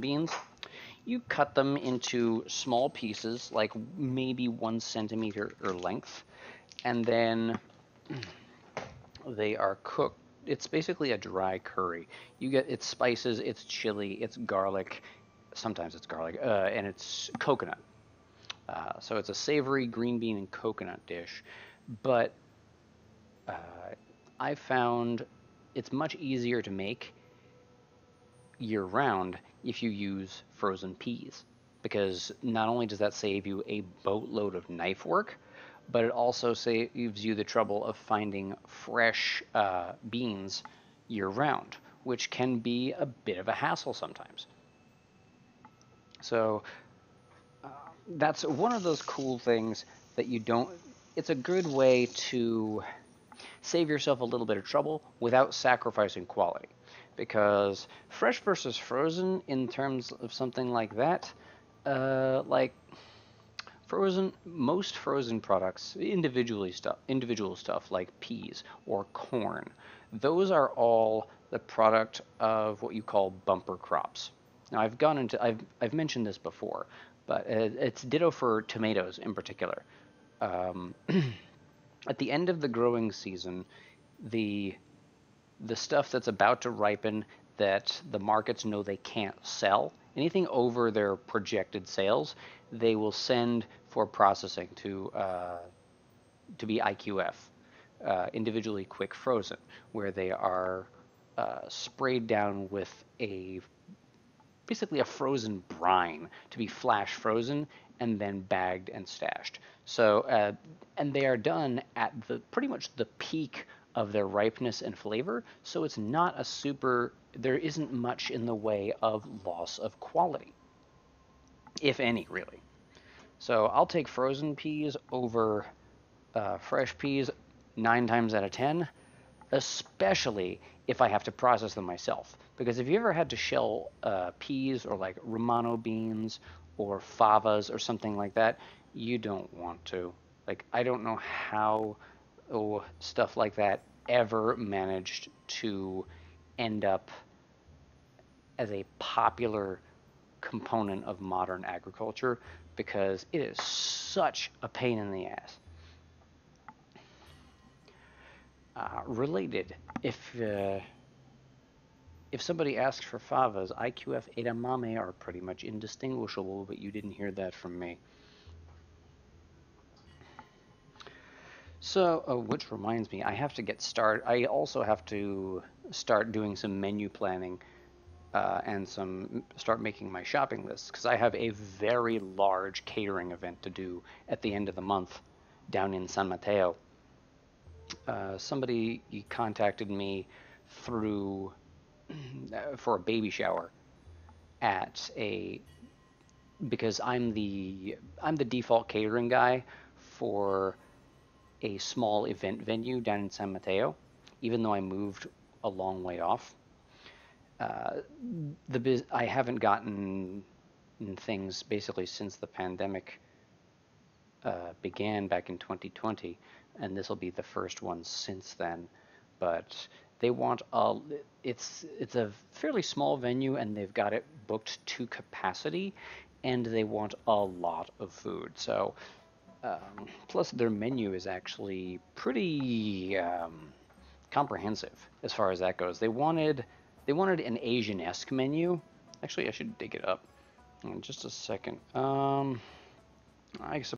beans. You cut them into small pieces, like maybe 1 centimeter or length, and then they are cooked. It's basically a dry curry. You get its spices, it's chili, it's garlic, sometimes it's garlic, and it's coconut. So it's a savory green bean and coconut dish, but I found it's much easier to make year-round if you use frozen peas, because not only does that save you a boatload of knife work, but it also saves you the trouble of finding fresh beans year-round, which can be a bit of a hassle sometimes. So that's one of those cool things that you don't. It's a good way to save yourself a little bit of trouble without sacrificing quality. Because fresh versus frozen, in terms of something like that, like most frozen products, individual stuff like peas or corn, those are all the product of what you call bumper crops. Now I've mentioned this before, but it's ditto for tomatoes in particular. Um, at the end of the growing season, the stuff that's about to ripen that the markets know they can't sell, anything over their projected sales, they will send for processing to be IQF, individually quick frozen, where they are sprayed down with basically a frozen brine to be flash frozen and then bagged and stashed. So, and they are done at pretty much the peak of their ripeness and flavor, so it's not there isn't much in the way of loss of quality, if any, really. So I'll take frozen peas over fresh peas 9 times out of 10, especially if I have to process them myself. Because if you ever had to shell peas or like Romano beans or favas or something like that, you don't want to. Like, I don't know how stuff like that ever managed to end up as a popular component of modern agriculture, because it is such a pain in the ass. Related, if somebody asks for favas, IQF edamame are pretty much indistinguishable, but you didn't hear that from me. So, which reminds me, I have to get started. I also have to start doing some menu planning and start making my shopping lists, because I have a very large catering event to do at the end of the month down in San Mateo. Somebody contacted me through for a baby shower because I'm the default catering guy for a small event venue down in San Mateo, even though I moved a long way off. I haven't gotten things basically since the pandemic began back in 2020, and this will be the first one since then. But they want it's a fairly small venue, and they've got it booked to capacity, and they want a lot of food. So plus their menu is actually pretty comprehensive as far as that goes. They wanted an Asian-esque menu. Actually, I should dig it up in just a second. I